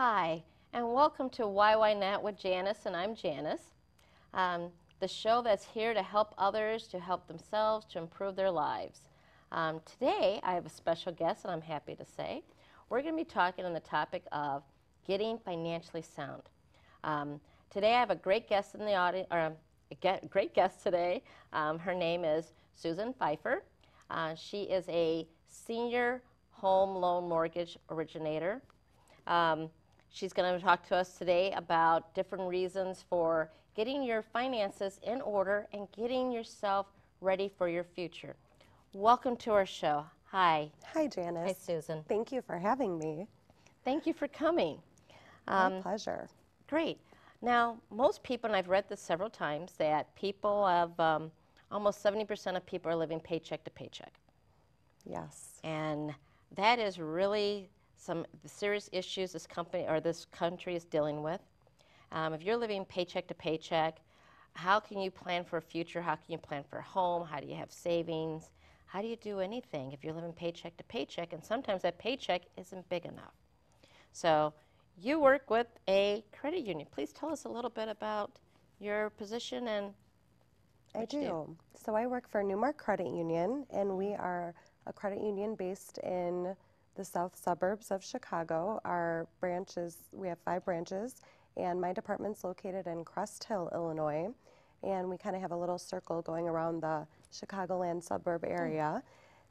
Hi, and welcome to Why Not with Janice, and I'm Janice. The show that's here to help others, to help themselves, to improve their lives. Today, I have a special guest, and I'm happy to say. We're going to be talking on the topic of getting financially sound. Today, I have a great guest in the audience, or a great guest today. Her name is Susan Pfeiffer. She is a senior home loan mortgage originator. She's going to talk to us today about different reasons for getting your finances in order and getting yourself ready for your future. Welcome to our show. Hi. Hi, Janice. Hi, Susan. Thank you for having me. Thank you for coming. My pleasure. Great. Now, most people, and I've read this several times, that people have, almost 70% of people are living paycheck to paycheck. Yes. And that is really some serious issues this company or this country is dealing with. If you're living paycheck to paycheck, how can you plan for a future? How can you plan for a home? How do you have savings? How do you do anything if you're living paycheck to paycheck? And sometimes that paycheck isn't big enough. So you work with a credit union. Please tell us a little bit about your position and what you do. So I work for NuMark Credit Union, and we are a credit union based in the south suburbs of Chicago. Our branches, we have 5 branches, and my department's located in Crest Hill, Illinois. And we kind of have a little circle going around the Chicagoland suburb area.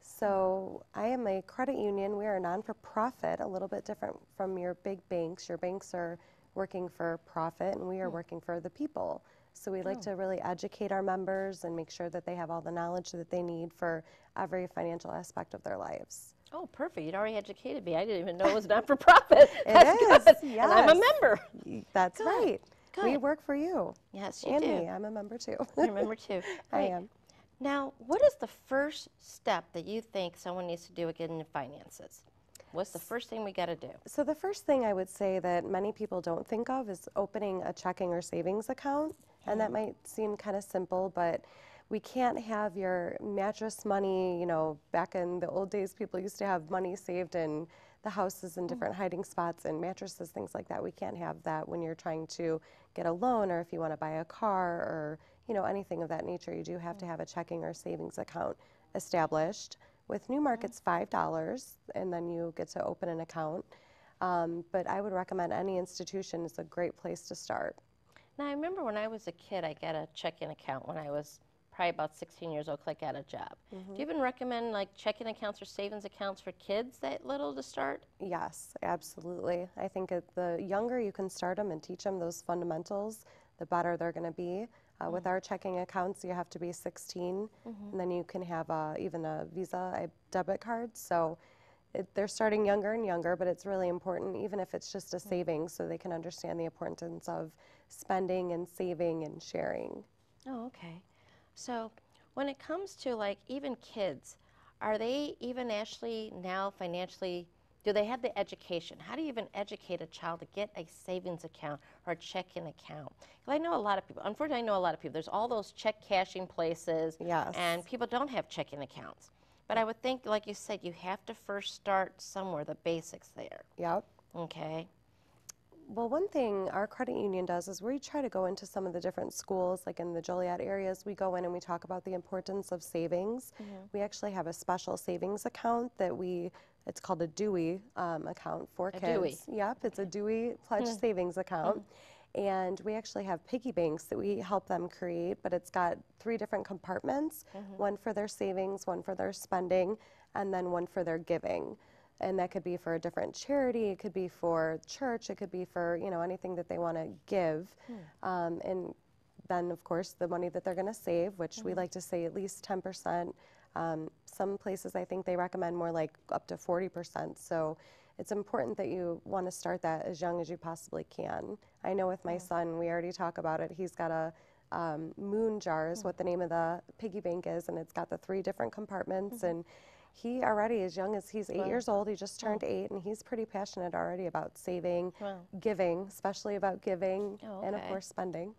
So I am a credit union. We are a non-for-profit, a little bit different from your big banks. Your banks are working for profit, and we are working for the people. So we like to really educate our members and make sure that they have all the knowledge that they need for every financial aspect of their lives. Oh, perfect. You'd already educated me. I didn't even know it was not-for-profit. That's It is, good. yes. And I'm a member. That's Good. right. Good. We work for you. Yes, you And do. me. I'm a member too. You're a member too. I Great. am. Now, what is the first step that you think someone needs to do with getting into finances? What's the first thing we got to do? So the first thing I would say that many people don't think of is opening a checking or savings account. And that might seem kind of simple, but we can't have your mattress money, you know, back in the old days, people used to have money saved in the houses in different hiding spots and mattresses, things like that. We can't have that when you're trying to get a loan or if you want to buy a car or, you know, anything of that nature. You do have to have a checking or savings account established. With NuMark, it's $5, and then you get to open an account. But I would recommend any institution is a great place to start. Now, I remember when I was a kid, I got a checking account when I was probably about 16 years old because I got a job. Do you even recommend like checking accounts or savings accounts for kids that little to start? Yes, absolutely. I think the younger you can start them and teach them those fundamentals, the better they're going to be. With our checking accounts, you have to be 16, and then you can have even a Visa debit card. So they're starting younger and younger, but it's really important, even if it's just a savings, so they can understand the importance of spending and saving and sharing. Oh, okay. So when it comes to like even kids, are they even actually now financially, do they have the education? How do you even educate a child to get a savings account or a checking account? Because I know a lot of people, unfortunately I know a lot of people, there's all those check cashing places, Yes. and people don't have checking accounts. But I would think, like you said, you have to first start somewhere, the basics there. Yep. Okay. Well, one thing our credit union does is we try to go into some of the different schools, like in the Joliet areas. We go in and we talk about the importance of savings. We actually have a special savings account that it's called a Dewey account for kids. Dewey. Yep, it's a Dewey Pledge Savings account. And we actually have piggy banks that we help them create, but it's got 3 different compartments, one for their savings, one for their spending, and then one for their giving. And that could be for a different charity, it could be for church, it could be for, you know, anything that they want to give. And then, of course, the money that they're going to save, which we like to say at least 10%. Some places I think they recommend more like up to 40%. So it's important that you want to start that as young as you possibly can. I know with my son, we already talk about it. He's got a moon jar is what the name of the piggy bank is, and it's got the 3 different compartments. And he already, as young as he's 8 years old, he just turned 8, and he's pretty passionate already about saving, giving, especially about giving, and of course spending.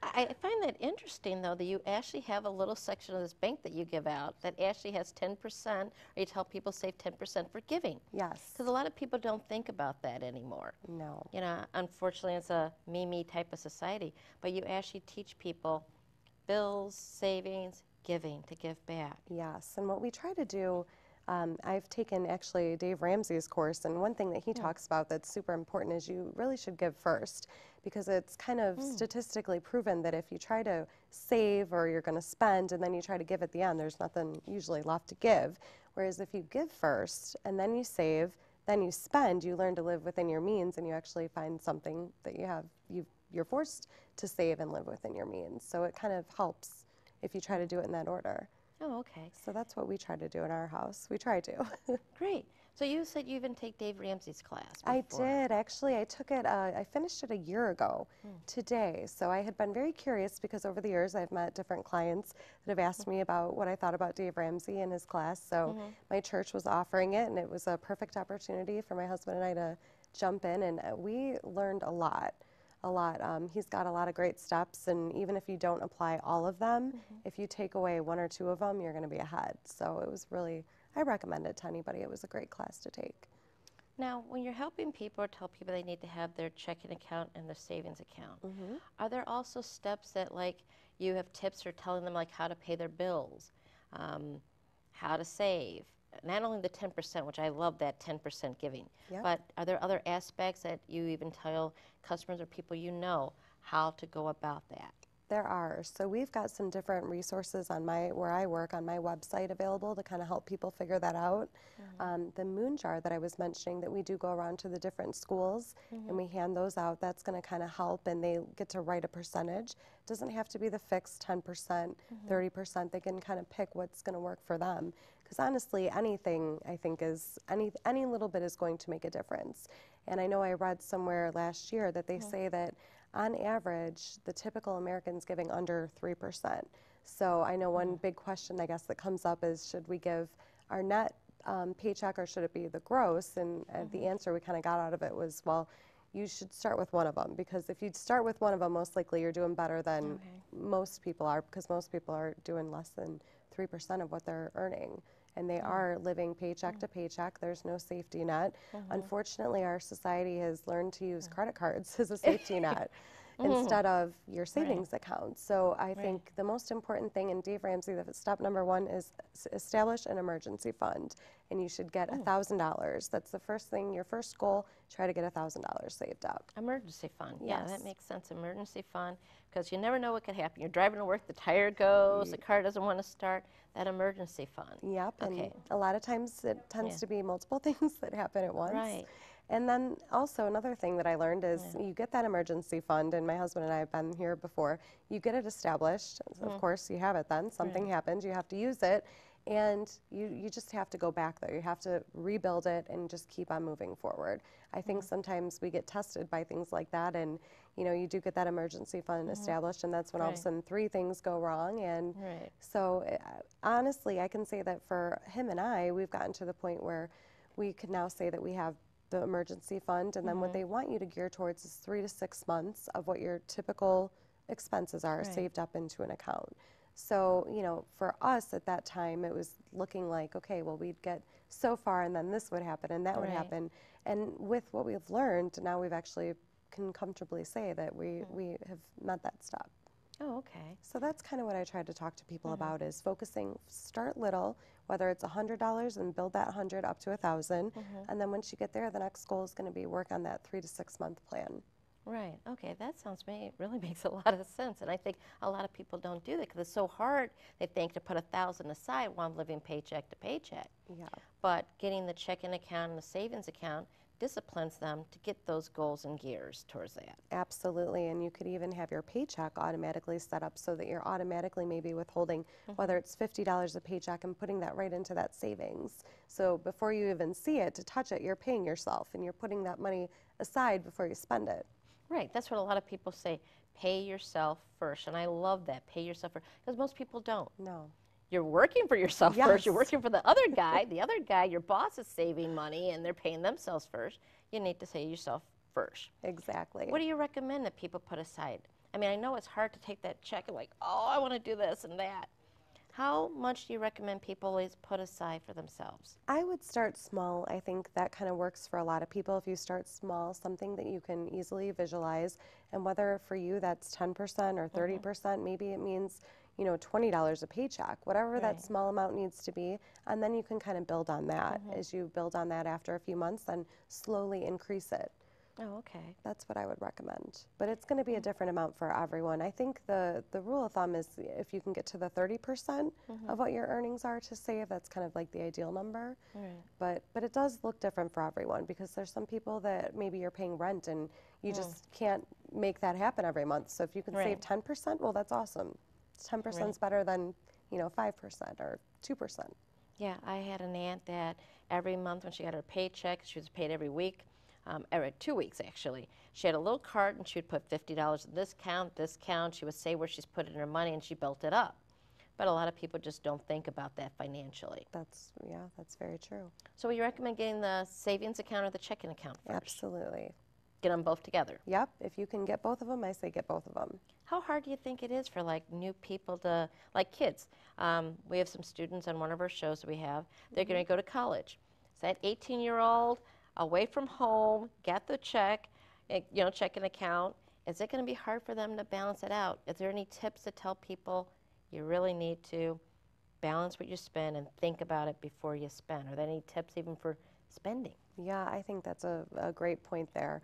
I find that interesting, though, that you actually have a little section of this bank that you give out that actually has 10%, or you tell people save 10% for giving. Yes. Because a lot of people don't think about that anymore. No. You know, unfortunately, it's a me type of society. But you actually teach people bills, savings, giving, to give back. Yes, and what we try to do, I've taken actually Dave Ramsey's course, and one thing that he talks about that's super important is you really should give first, because it's kind of statistically proven that if you try to save or you're going to spend and then you try to give at the end, there's nothing usually left to give. Whereas if you give first and then you save, then you spend, you learn to live within your means, and you actually find something that you're forced to save and live within your means. So it kind of helps if you try to do it in that order. Oh, okay. So that's what we try to do in our house. We try to. Great. So you said you even take Dave Ramsey's class I before. did, actually. I took it, I finished it a year ago today. So I had been very curious because over the years I've met different clients that have asked me about what I thought about Dave Ramsey and his class. So my church was offering it, and it was a perfect opportunity for my husband and I to jump in, and we learned a lot. He's got a lot of great steps, and even if you don't apply all of them, if you take away one or two of them, you're going to be ahead. So it was really, I recommend it to anybody. It was a great class to take. Now, when you're helping people or tell people they need to have their checking account and their savings account, are there also steps that, like, you have tips for telling them, like, how to pay their bills, how to save? Not only the 10%, which I love that 10% giving, but are there other aspects that you even tell customers or people you know how to go about that? There are. So we've got some different resources on where I work on my website available to kind of help people figure that out. The moon jar that I was mentioning that we do go around to the different schools and we hand those out, that's going to kind of help, and they get to write a percentage. It doesn't have to be the fixed 10%, 30%. They can kind of pick what's going to work for them. Because honestly, anything I think is, any little bit is going to make a difference. And I know I read somewhere last year that they say that on average, the typical American's giving under 3%. So I know one big question, I guess, that comes up is, should we give our net paycheck or should it be the gross? And the answer we kind of got out of it was, well, you should start with one of them, because if you start with one of them, most likely you're doing better than most people are, because most people are doing less than 3% of what they're earning. And they are living paycheck to paycheck. There's no safety net. Unfortunately, our society has learned to use credit cards as a safety net instead of your savings account. So I think the most important thing in Dave Ramsey, step number one, is establish an emergency fund. And you should get $1,000. That's the first thing, your first goal, try to get $1,000 saved up. Emergency fund. Yeah, that makes sense. Emergency fund, because you never know what could happen. You're driving to work, the tire goes, the car doesn't want to start. That emergency fund. Yep, and a lot of times it tends to be multiple things that happen at once. Right. And then also another thing that I learned is you get that emergency fund, and my husband and I have been here before, you get it established. Of course, you have it then. Something happens, you have to use it. And you just have to go back there. You have to rebuild it and just keep on moving forward. I think sometimes we get tested by things like that, and you do get that emergency fund established, and that's when all of a sudden 3 things go wrong. And so honestly, I can say that for him and I, we've gotten to the point where we can now say that we have the emergency fund, and then what they want you to gear towards is 3 to 6 months of what your typical expenses are saved up into an account. So, for us at that time, it was looking like, okay, well, we'd get so far, and then this would happen, and that would happen. And with what we've learned, now we've actually can comfortably say that we have met that step. Oh, okay. So that's kind of what I tried to talk to people about, is focusing, start little, whether it's $100 and build that 100 up to 1,000. And then once you get there, the next goal is going to be work on that 3 to 6 month plan. Right. Okay. That sounds really makes a lot of sense, and I think a lot of people don't do that because it's so hard. They think to put 1,000 aside while I'm living paycheck to paycheck. Yeah. But getting the checking account and the savings account disciplines them to get those goals and gears towards that. Absolutely, and you could even have your paycheck automatically set up so that you're automatically maybe withholding, whether it's $50 a paycheck, and putting that right into that savings. So before you even see it, to touch it, you're paying yourself, and you're putting that money aside before you spend it. Right, that's what a lot of people say, pay yourself first, and I love that, pay yourself first, because most people don't. No. You're working for yourself Yes. first, you're working for the other guy, your boss is saving money and they're paying themselves first. You need to say yourself first. Exactly. What do you recommend that people put aside? I mean, I know it's hard to take that check and like, oh, I want to do this and that. How much do you recommend people always put aside for themselves? I would start small. I think that kind of works for a lot of people. If you start small, something that you can easily visualize, and whether for you that's 10% or 30%, maybe it means, you know, $20 a paycheck, whatever that small amount needs to be, and then you can kind of build on that. As you build on that after a few months, then slowly increase it. Oh, okay. That's what I would recommend. But it's going to be a different amount for everyone. I think the rule of thumb is if you can get to the 30% of what your earnings are to save, that's kind of like the ideal number. Right. But it does look different for everyone, because there's some people that maybe you're paying rent and you just can't make that happen every month. So if you can save 10%, well, that's awesome. 10% is better than, you know, 5% or 2%. Yeah, I had an aunt that every month when she got her paycheck, she was paid every week, every 2 weeks actually. She had a little cart and she would put $50 in this count. She would say where she's putting her money and she built it up. But a lot of people just don't think about that financially. That's very true. So you recommend getting the savings account or the checking account first? Absolutely. Get them both together? Yep. If you can get both of them, I say get both of them. How hard do you think it is for like new people to, like kids? We have some students on one of our shows that we have. They're going to go to college. So that 18-year-old away from home, get the check, you know, checking account. Is it going to be hard for them to balance it out? Is there any tips to tell people you really need to balance what you spend and think about it before you spend? Are there any tips even for spending? Yeah, I think that's a great point there.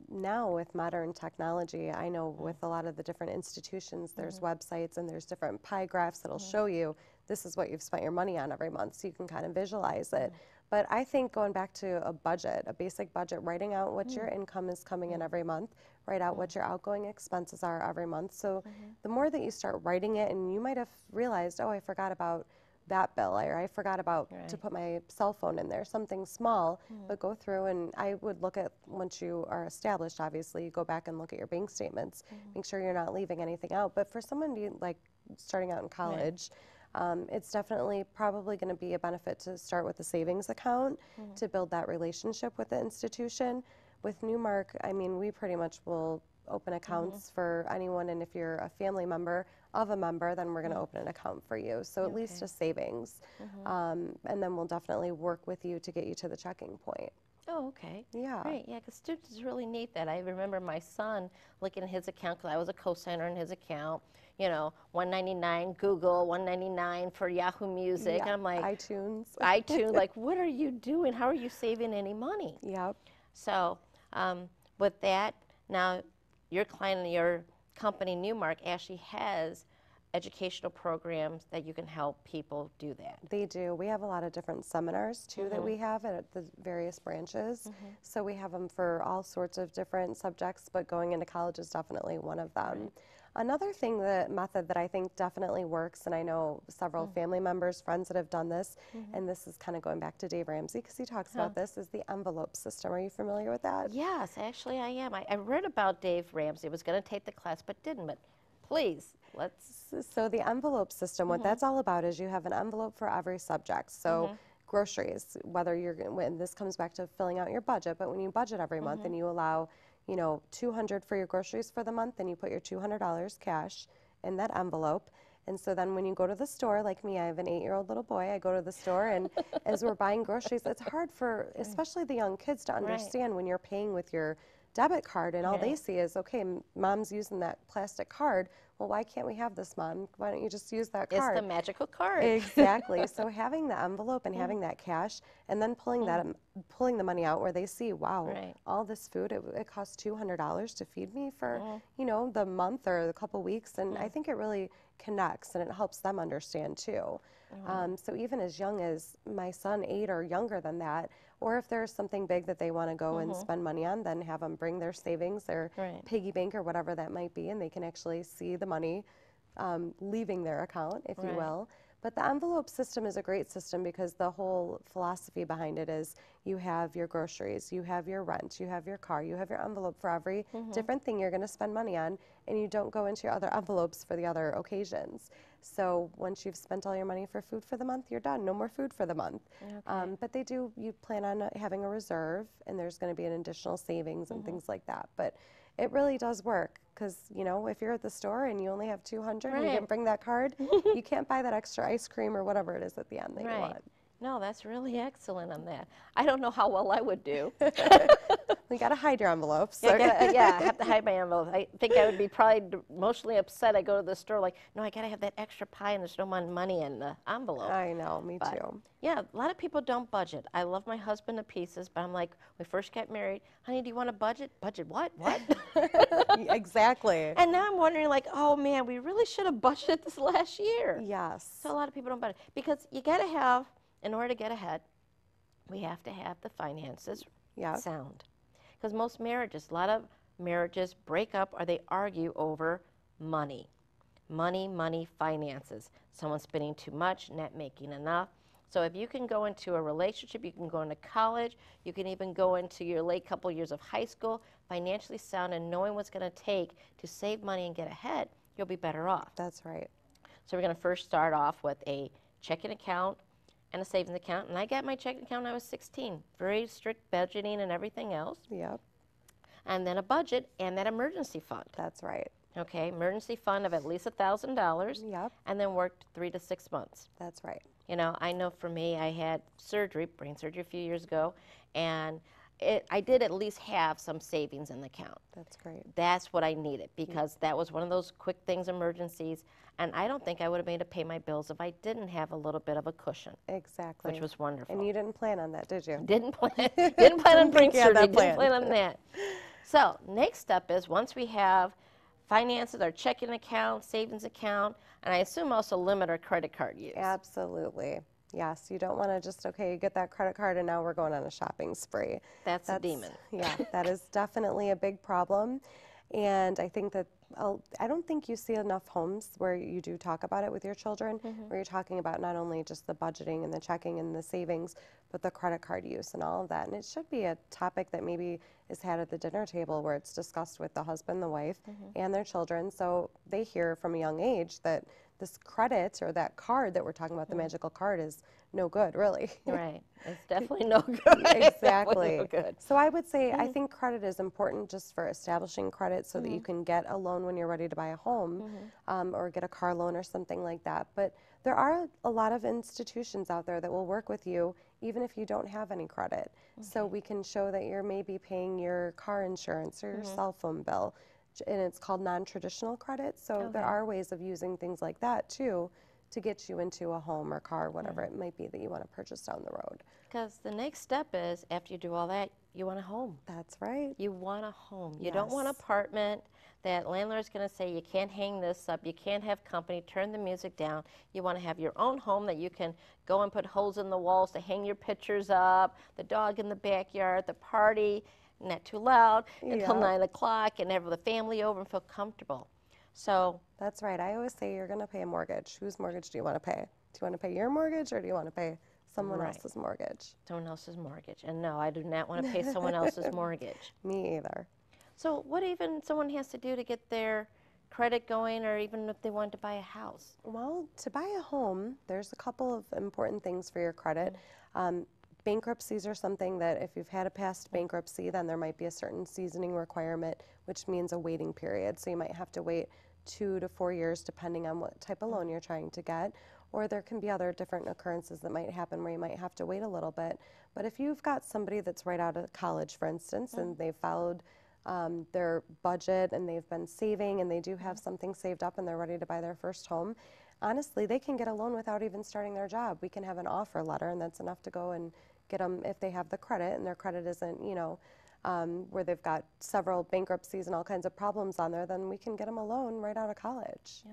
Now with modern technology, I know with a lot of the different institutions, there's websites and there's different pie graphs that'll show you this is what you've spent your money on every month, so you can kind of visualize it. But I think going back to a budget, a basic budget, writing out what your income is coming in every month, write out what your outgoing expenses are every month. So the more that you start writing it, and you might have realized, oh, I forgot about that bill, or I forgot about to put my cell phone in there, something small, but go through, and I would look at, once you are established, obviously, you go back and look at your bank statements, make sure you're not leaving anything out. But for someone like starting out in college, it's definitely probably going to be a benefit to start with a savings account to build that relationship with the institution. With NuMark, I mean, we pretty much will open accounts for anyone, and if you're a family member of a member, then we're going to open an account for you. So at least a savings, and then we'll definitely work with you to get you to the checking point. Oh, okay. Yeah. Right, yeah, because students really need that. I remember my son looking at his account, because I was a co-signer in his account, you know, $1.99 Google, $1.99 for Yahoo Music. And I'm like, iTunes. like, what are you doing? How are you saving any money? Yep. So with that, now your client and your company, NuMark, actually has educational programs that you can help people do that. They do. We have a lot of different seminars too that we have at the various branches. So we have them for all sorts of different subjects, but going into college is definitely one of them. Another thing, the method that I think definitely works, and I know several family members, friends that have done this, and this is kind of going back to Dave Ramsey because he talks about this, is the envelope system. Are you familiar with that? Yes, actually I am. I read about Dave Ramsey. I was going to take the class but didn't, but please, let's. So the envelope system, what that's all about is you have an envelope for every subject. So groceries, whether you're, and this comes back to filling out your budget, but when you budget every month and you allow, you know, $200 for your groceries for the month, then you put your $200 cash in that envelope. And so then when you go to the store, like me, I have an 8-year-old little boy, I go to the store, and as we're buying groceries, it's hard for, especially the young kids, to understand when you're paying with your debit card and all they see is, okay, mom's using that plastic card. Well, why can't we have this, Mom? Why don't you just use that card? It's the magical card. Exactly. So having the envelope and having that cash, and then pulling that, pulling the money out where they see, wow, all this food, it costs $200 to feed me for, you know, the month or the couple weeks, and I think it really connects and it helps them understand too. So even as young as my son, 8 or younger than that, or if there's something big that they want to go and spend money on, then have them bring their savings, their piggy bank or whatever that might be, and they can actually see the money leaving their account, if you will. But the envelope system is a great system because the whole philosophy behind it is you have your groceries, you have your rent, you have your car, you have your envelope for every different thing you're going to spend money on, and you don't go into your other envelopes for the other occasions. So once you've spent all your money for food for the month, you're done. No more food for the month. But they do, you plan on having a reserve, and there's going to be an additional savings and things like that. But it really does work. because, you know, if you're at the store and you only have 200 and you Right. didn't bring that card, you can't buy that extra ice cream or whatever it is at the end that you Right. want. No, that's really excellent on that. I don't know how well I would do. You got to hide your envelopes. Yeah, I have to hide my envelope. I think I would be probably emotionally upset. I go to the store like, no, I got to have that extra pie and there's no money in the envelope. I know, me But, too. yeah, a lot of people don't budget. I love my husband to pieces, but I'm like, when we first got married, honey, do you want a budget? Budget what? What? Exactly. And now I'm wondering like, oh man, we really should have budgeted this last year. Yes. So a lot of people don't budget because you got to have, in order to get ahead, we have to have the finances Yep. sound. Because most marriages, a lot of marriages break up or they argue over money. Money, finances. Someone's spending too much, not making enough. So if you can go into a relationship, you can go into college, you can even go into your late couple years of high school, financially sound and knowing what's going to take to save money and get ahead, you'll be better off. That's right. So we're going to first start off with a checking account and a savings account. And I got my checking account when I was 16. Very strict budgeting and everything else. Yep. And then a budget and that emergency fund. That's right. Okay, emergency fund of at least $1,000. Yep. And then worked 3 to 6 months. That's right. You know, I know for me, I had surgery, brain surgery a few years ago, and I did at least have some savings in the account. That's great. That's what I needed because that was one of those quick things, emergencies, and I don't think I would have been able to pay my bills if I didn't have a little bit of a cushion, Exactly. which was wonderful. And you didn't plan on that, did you? Didn't plan on brain you had surgery, that didn't plan. plan on that. So next step is once we have finances, our checking account, savings account, and I assume also limit our credit card use. Absolutely. Yes, you don't want to just, okay, you get that credit card and now we're going on a shopping spree. That's a demon. Yeah, that is definitely a big problem. And I think that, I don't think you see enough homes where you do talk about it with your children, where you're talking about not only just the budgeting and the checking and the savings, but the credit card use and all of that. And it should be a topic that maybe is had at the dinner table where it's discussed with the husband, the wife, and their children. So they hear from a young age that this credit or that card that we're talking about, the magical card, is no good, really. Right. It's definitely no good. Exactly. No good. So I would say I think credit is important just for establishing credit so that you can get a loan when you're ready to buy a home or get a car loan or something like that. But there are a lot of institutions out there that will work with you even if you don't have any credit. So we can show that you're maybe paying your car insurance or your cell phone bill, and it's called non-traditional credit. So there are ways of using things like that too to get you into a home or car, whatever it might be that you want to purchase down the road. Because the next step is, after you do all that, you want a home. That's right. You want a home. You don't want an Yes. apartment that landlord's going to say, you can't hang this up, you can't have company, turn the music down. You want to have your own home that you can go and put holes in the walls to hang your pictures up, the dog in the backyard, the party, not too loud, until 9 o'clock, and have the family over and feel comfortable. So That's right. I always say you're going to pay a mortgage. Whose mortgage do you want to pay? Do you want to pay your mortgage or do you want to pay someone else's mortgage? someone else's mortgage. And no, I do not want to pay someone else's mortgage. Me either. So what even someone has to do to get their credit going, or even if they want to buy a house? Well, to buy a home, there's a couple of important things for your credit. Bankruptcies are something that if you've had a past bankruptcy, then there might be a certain seasoning requirement, which means a waiting period. So you might have to wait 2 to 4 years depending on what type of loan you're trying to get. Or there can be other different occurrences that might happen where you might have to wait a little bit. But if you've got somebody that's right out of college, for instance, and they've followed their budget and they've been saving and they do have something saved up and they're ready to buy their first home, honestly, they can get a loan without even starting their job. We can have an offer letter, and that's enough to go and get them if they have the credit and their credit isn't, you know, where they've got several bankruptcies and all kinds of problems on there, then we can get them a loan right out of college.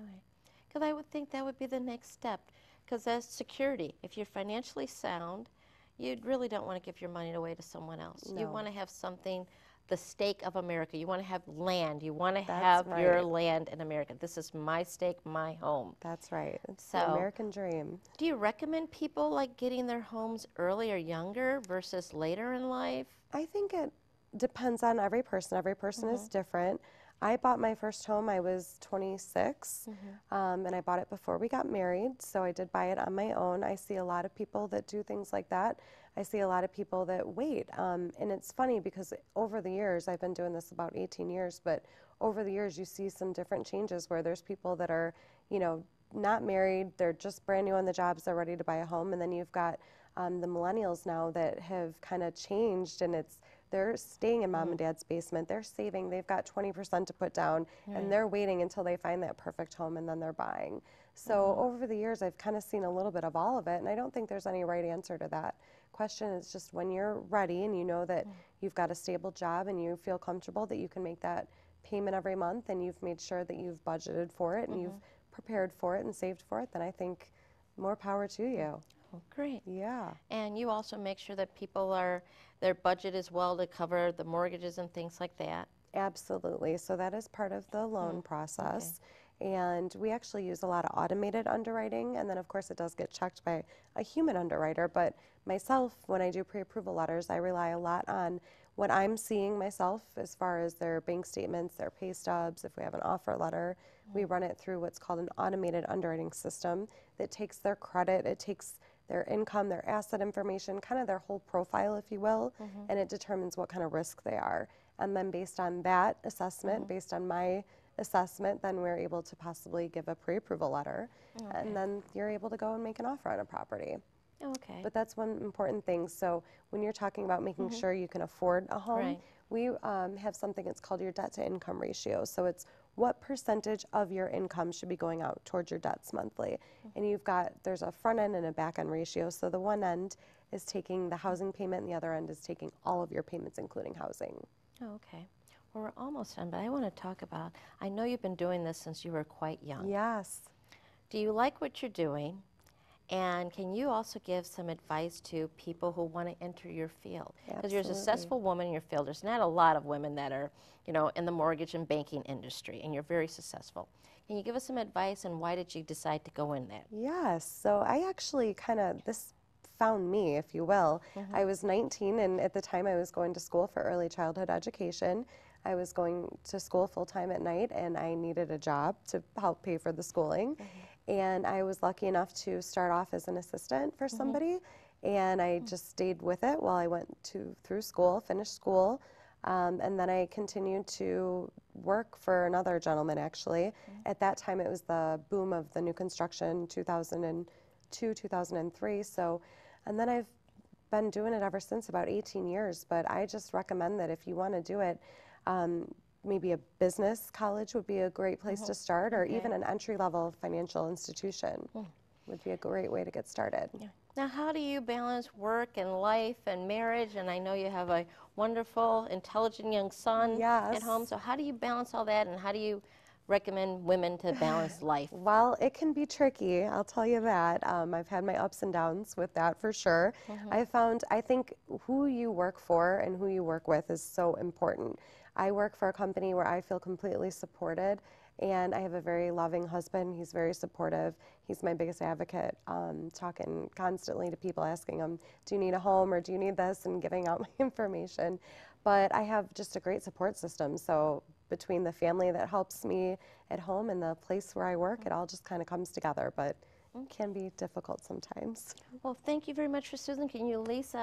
Because I would think that would be the next step, because that's security. If you're financially sound, you really don't want to give your money away to someone else. You want to have something, the stake of America. You want to have land. You want to have your land in America. This is my stake, my home. That's right. It's the American dream. Do you recommend people like getting their homes early or younger versus later in life? I think it depends on every person. Every person is different. I bought my first home, I was 26, and I bought it before we got married, so I did buy it on my own. I see a lot of people that do things like that. I see a lot of people that wait, and it's funny because over the years, I've been doing this about 18 years, but over the years you see some different changes where there's people that are, you know, not married, they're just brand new on the jobs, they're ready to buy a home, and then you've got the millennials now that have kind of changed, and they're staying in mom and dad's basement, they're saving, they've got 20% to put down, and they're waiting until they find that perfect home, and then they're buying. So over the years, I've kind of seen a little bit of all of it, and I don't think there's any right answer to that question. It's just when you're ready and you know that you've got a stable job and you feel comfortable that you can make that payment every month, and you've made sure that you've budgeted for it and you've prepared for it and saved for it, then I think more power to you. Oh, great. Yeah. And you also make sure that their budget is well to cover the mortgages and things like that. Absolutely. So that is part of the loan process. And we actually use a lot of automated underwriting. And then, of course, it does get checked by a human underwriter. But myself, when I do pre-approval letters, I rely a lot on what I'm seeing myself as far as their bank statements, their pay stubs. If we have an offer letter, we run it through what's called an automated underwriting system that takes their credit, it takes their income, their asset information, kind of their whole profile, if you will, and it determines what kind of risk they are. And then based on that assessment, based on my assessment, then we're able to possibly give a pre-approval letter, and then you're able to go and make an offer on a property. Okay. But that's one important thing. So when you're talking about making sure you can afford a home, we have something that's called your debt to income ratio. So it's what percentage of your income should be going out towards your debts monthly. And there's a front end and a back end ratio. So the one end is taking the housing payment and the other end is taking all of your payments, including housing. Oh, okay. Well, we're almost done, but I want to talk about, I know you've been doing this since you were quite young. Yes. Do you like what you're doing? And can you also give some advice to people who want to enter your field? Because you're a successful woman in your field. There's not a lot of women that are, you know, in the mortgage and banking industry, and you're very successful. Can you give us some advice, and why did you decide to go in that? Yes. So I actually this found me, if you will. I was 19, and at the time I was going to school for early childhood education. I was going to school full-time at night, and I needed a job to help pay for the schooling. And I was lucky enough to start off as an assistant for somebody, and I just stayed with it while I went through school, finished school, and then I continued to work for another gentleman, actually. At that time, it was the boom of the new construction, 2002, 2003. So, and then I've been doing it ever since, about 18 years. But I just recommend that if you want to do it, maybe a business college would be a great place to start, or even an entry-level financial institution would be a great way to get started. Now, how do you balance work and life and marriage? And I know you have a wonderful, intelligent young son at home. So how do you balance all that, and how do you recommend women to balance life? Well, it can be tricky, I'll tell you that. I've had my ups and downs with that for sure. I think who you work for and who you work with is so important. I work for a company where I feel completely supported, and I have a very loving husband. He's very supportive. He's my biggest advocate, talking constantly to people, asking them, do you need a home or do you need this, and giving out my information. But I have just a great support system. So between the family that helps me at home and the place where I work, it all just kind of comes together. But it can be difficult sometimes. Well, thank you very much for Susan. Can you at least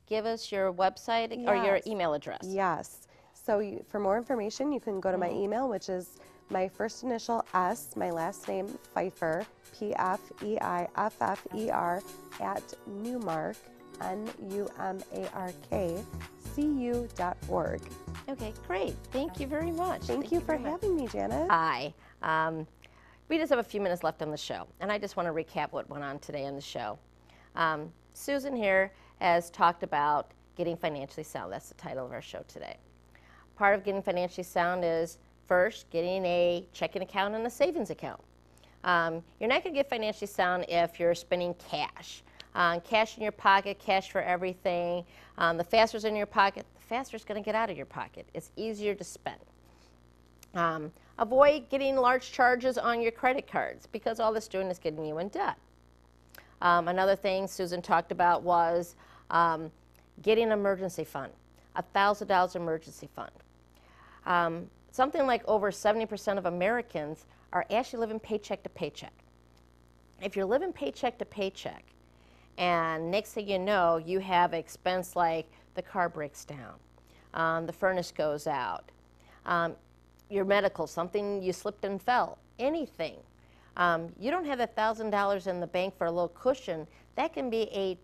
give us your website or your email address? Yes. So for more information, you can go to my email, which is my first initial S, my last name, Pfeiffer, P-F-E-I-F-F-E-R, at NuMark, NuMarkCU.org. Okay, great. Thank you very much. Thank you for having me, Janice. Hi. We just have a few minutes left on the show, and I just want to recap what went on today on the show. Susan here has talked about getting financially sound. That's the title of our show today. Part of getting financially sound is first getting a checking account and a savings account. You're not going to get financially sound if you're spending cash. Cash in your pocket, cash for everything. The faster it's in your pocket, the faster it's going to get out of your pocket. It's easier to spend. Avoid getting large charges on your credit cards, because all that's doing is getting you in debt. Another thing Susan talked about was getting an emergency fund, $1,000 emergency fund. something like over 70% of Americans are actually living paycheck to paycheck. If you're living paycheck to paycheck, and next thing you know, you have expense like the car breaks down, the furnace goes out, your medical, something you slipped and fell, anything. You don't have $1,000 in the bank for a little cushion, that can be a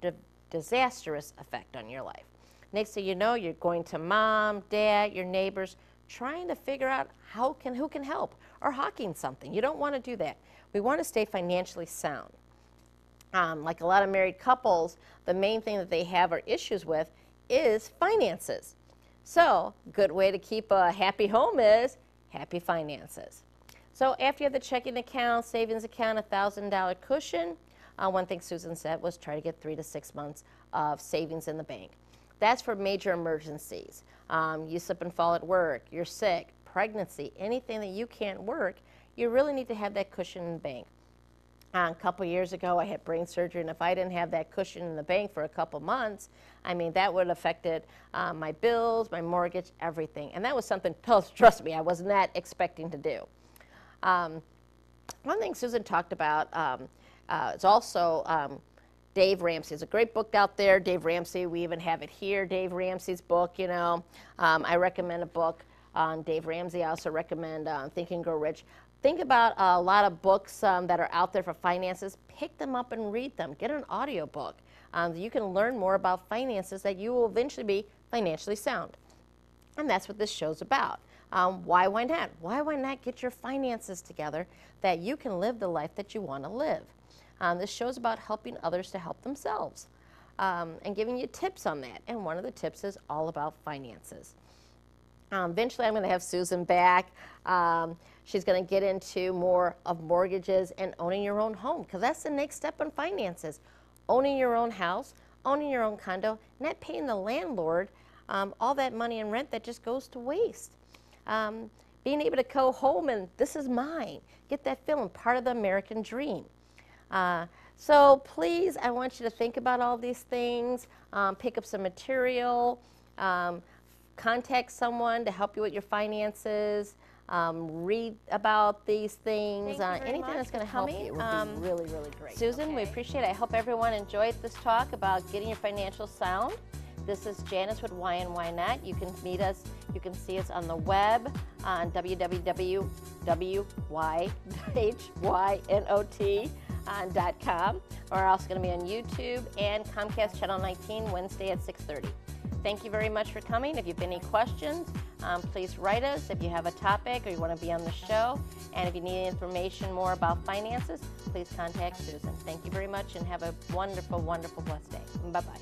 disastrous effect on your life. Next thing you know, you're going to mom, dad, your neighbors, trying to figure out who can help, or hawking something. You don't want to do that. We want to stay financially sound. Like a lot of married couples, the main thing that they have or issues with is finances. So, good way to keep a happy home is happy finances. So after you have the checking account, savings account, $1,000 cushion, one thing Susan said was try to get 3 to 6 months of savings in the bank. That's for major emergencies. You slip and fall at work, you're sick, pregnancy, anything that you can't work, you really need to have that cushion in the bank. A couple years ago, I had brain surgery, and if I didn't have that cushion in the bank for a couple months, I mean, that would have affected my bills, my mortgage, everything. And that was something, trust me, I was not expecting to do. One thing Susan talked about is also Dave Ramsey. There's a great book out there, Dave Ramsey. We even have it here, Dave Ramsey's book, you know. I recommend a book on Dave Ramsey. I also recommend Think and Grow Rich. Think about a lot of books that are out there for finances. Pick them up and read them. Get an audio book. You can learn more about finances that you will eventually be financially sound. And that's what this show's about. Why not? Why not get your finances together that you can live the life that you want to live? This show's about helping others to help themselves and giving you tips on that. And one of the tips is all about finances. Eventually, I'm going to have Susan back. She's going to get into more of mortgages and owning your own home, because that's the next step in finances. Owning your own house, owning your own condo, not paying the landlord all that money in rent that just goes to waste. Being able to go home and this is mine. Get that feeling, part of the American dream. So please, I want you to think about all these things, pick up some material, contact someone to help you with your finances, read about these things, anything that's going to help you would be really, really great. Susan, we appreciate it. I hope everyone enjoyed this talk about getting your financial sound. This is Janice with Why and Why Not. You can meet us, you can see us on the web on www.whynot.com. We're also going to be on YouTube and Comcast Channel 19 Wednesday at 6:30. Thank you very much for coming. If you have any questions, please write us. If you have a topic or you want to be on the show, and if you need information more about finances, please contact Susan. Thank you very much and have a wonderful, wonderful, blessed day. Bye-bye.